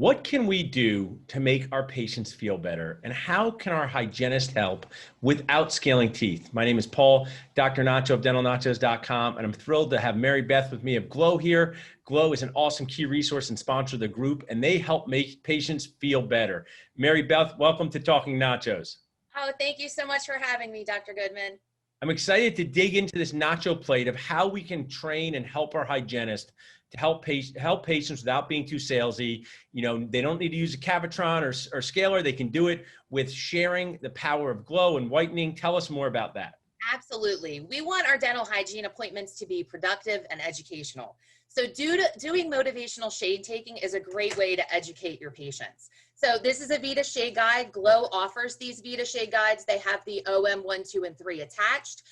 What can we do to make our patients feel better? And how can our hygienist help without scaling teeth? My name is Paul, Dr. Nacho of DentalNachos.com, and I'm thrilled to have Mary Beth with me of Glow here. Glow is an awesome key resource and sponsor of the group, and they help make patients feel better. Mary Beth, welcome to Talking Nachos. Oh, thank you so much for having me, Dr. Goodman. I'm excited to dig into this nacho plate of how we can train and help our hygienist to help patients without being too salesy. You know, they don't need to use a Cavitron or scaler. They can do it with sharing the power of Glow and whitening. Tell us more about that. Absolutely. We want our dental hygiene appointments to be productive and educational. So doing motivational shade taking is a great way to educate your patients. So this is a Vita Shade Guide. Glow offers these Vita Shade Guides. They have the OM 1, 2, and 3 attached.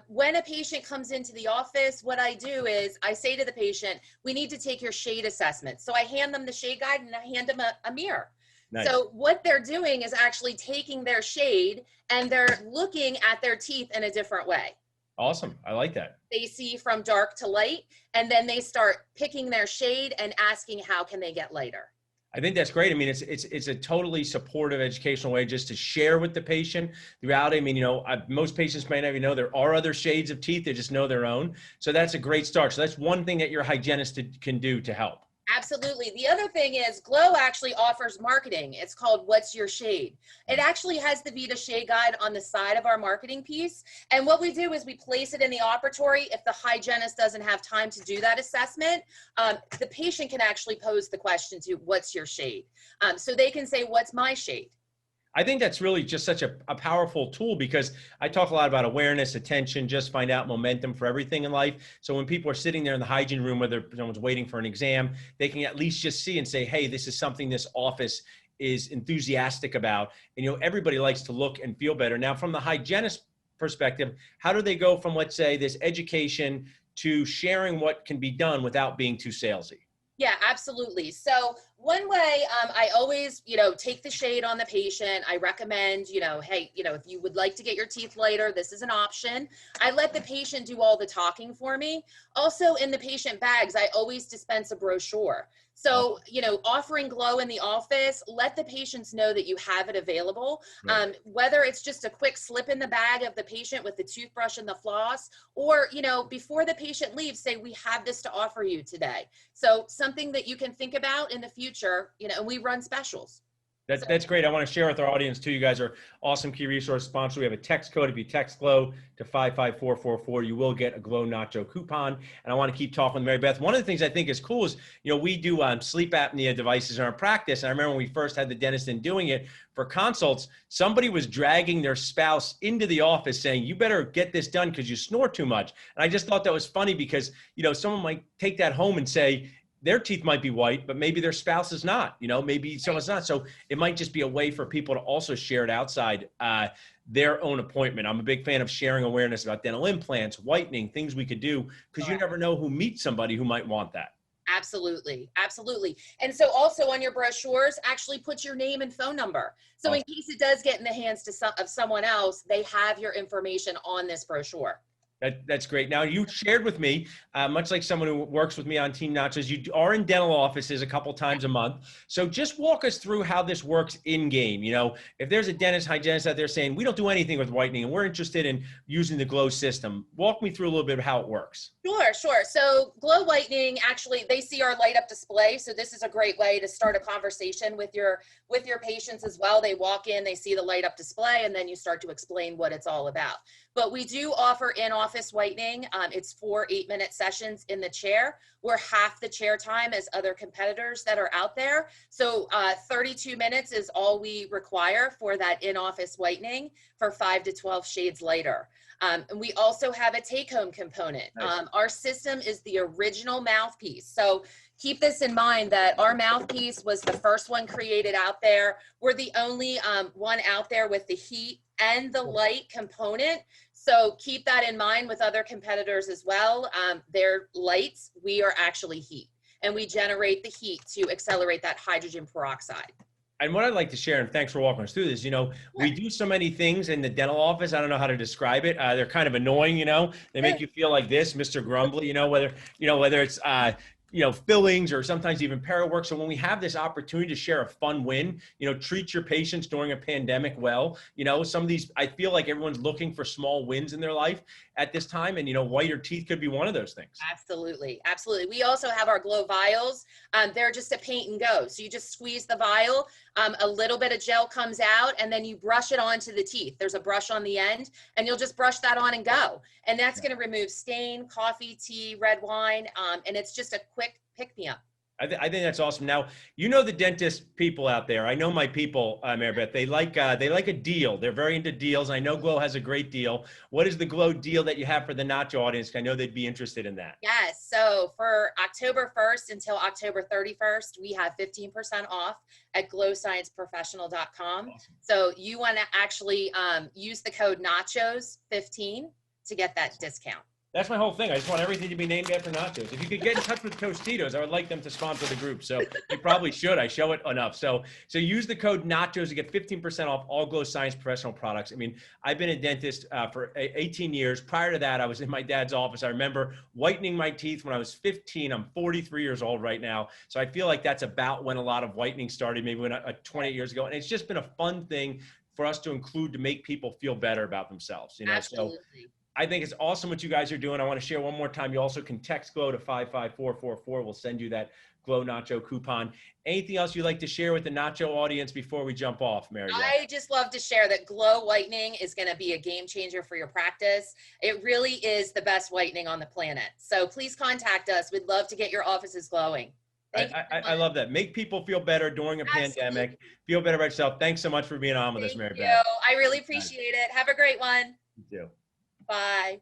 When a patient comes into the office, what I do is I say to the patient, we need to take your shade assessment. So I hand them the Shade Guide and I hand them a mirror. Nice. So what they're doing is actually taking their shade and they're looking at their teeth in a different way. Awesome. I like that. They see from dark to light, and then they start picking their shade and asking how can they get lighter. I think that's great. I mean, it's a totally supportive educational way just to share with the patient the reality. I mean, you know, most patients may not even know there are other shades of teeth. They just know their own. So that's a great start. So that's one thing that your hygienist can do to help. Absolutely. The other thing is Glow actually offers marketing. It's called What's Your Shade? It actually has the Vita Shade Guide on the side of our marketing piece. And what we do is we place it in the operatory. If the hygienist doesn't have time to do that assessment, the patient can actually pose the question to what's your shade? So they can say, what's my shade? I think that's really just such a powerful tool because I talk a lot about awareness, attention, just find out momentum for everything in life. So when people are sitting there in the hygiene room, whether someone's waiting for an exam, they can at least just see and say, hey, this is something this office is enthusiastic about. And, you know, everybody likes to look and feel better. Now, from the hygienist perspective, how do they go from, let's say, this education to sharing what can be done without being too salesy? Yeah, absolutely. So one way I always, take the shade on the patient. I recommend, hey, if you would like to get your teeth lighter, this is an option. I let the patient do all the talking for me. Also in the patient bags, I always dispense a brochure. So, offering Glow in the office, let the patients know that you have it available. Right. Whether it's just a quick slip in the bag of the patient with the toothbrush and the floss, or, before the patient leaves, say, we have this to offer you today. So something that you can think about in the future, and we run specials. That's great. I want to share with our audience too. You guys are awesome key resource sponsor. We have a text code. If you text Glow to 55444, you will get a Glow Nacho coupon. And I want to keep talking with Mary Beth. One of the things I think is cool is, we do sleep apnea devices in our practice. And I remember when we first had the dentist in doing it for consults, somebody was dragging their spouse into the office saying, you better get this done because you snore too much. And I just thought that was funny because, someone might take that home and say, their teeth might be white, but maybe their spouse is not, maybe someone's not. So it might just be a way for people to also share it outside their own appointment. I'm a big fan of sharing awareness about dental implants, whitening, things we could do, because you never know who meets somebody who might want that. Absolutely. Absolutely. And so also on your brochures, actually put your name and phone number. So in case it does get in the hands of someone else, they have your information on this brochure. That's great. Now, you shared with me, much like someone who works with me on Team Nachos, you are in dental offices a couple times a month. So just walk us through how this works in game. If there's a dentist, hygienist out there saying, we don't do anything with whitening and we're interested in using the Glow system, walk me through a little bit of how it works. Sure. So Glow Whitening, actually, they see our light up display. So this is a great way to start a conversation with your patients as well. They walk in, they see the light up display, and then you start to explain what it's all about. But we do offer in-office whitening. It's 4 8-minute sessions in the chair. We're half the chair time as other competitors that are out there. So 32 minutes is all we require for that in-office whitening for 5 to 12 shades lighter. And we also have a take-home component. Nice. Our system is the original mouthpiece. So keep this in mind that our mouthpiece was the first one created out there. We're the only one out there with the heat and the light component. So keep that in mind with other competitors as well. They're lights, we are actually heat. And we generate the heat to accelerate that hydrogen peroxide. And what I'd like to share, and thanks for walking us through this, we do so many things in the dental office. I don't know how to describe it. They're kind of annoying, they make you feel like this, Mr. Grumbly, whether it's fillings or sometimes even para work. So when we have this opportunity to share a fun win, treat your patients during a pandemic well. Some of these, I feel like everyone's looking for small wins in their life at this time. And, whiter teeth could be one of those things. Absolutely. Absolutely. We also have our Glow vials. They're just a paint and go. So you just squeeze the vial, a little bit of gel comes out, and then you brush it onto the teeth. There's a brush on the end, and you'll just brush that on and go. And that's going to remove stain, coffee, tea, red wine. And it's just a quick pick-me-up. I think that's awesome. Now, the dentist people out there. I know my people, Mary Beth. They like a deal. They're very into deals. I know Glow has a great deal. What is the Glow deal that you have for the Nacho audience? I know they'd be interested in that. Yes. So for October 1st until October 31st, we have 15% off at glowscienceprofessional.com. Awesome. So you want to actually use the code Nachos15 to get that discount. That's my whole thing. I just want everything to be named after nachos. If you could get in touch with Tostitos, I would like them to sponsor the group. So you probably should. I show it enough. So use the code Nachos to get 15% off all Glow Science Professional products. I mean, I've been a dentist for 18 years. Prior to that, I was in my dad's office. I remember whitening my teeth when I was 15. I'm 43 years old right now. So I feel like that's about when a lot of whitening started, maybe 28 years ago. And it's just been a fun thing for us to include to make people feel better about themselves. Absolutely. So I think it's awesome what you guys are doing. I want to share one more time. You also can text Glow to 55444. We'll send you that Glow Nacho coupon. Anything else you'd like to share with the Nacho audience before we jump off, Mary? I just love to share that Glow whitening is going to be a game changer for your practice. It really is the best whitening on the planet. So please contact us. We'd love to get your offices glowing. I love that. Make people feel better during a pandemic. Feel better about yourself. Thanks so much for being on with us, Mary Beth. I really appreciate it. Have a great one. You too. Bye.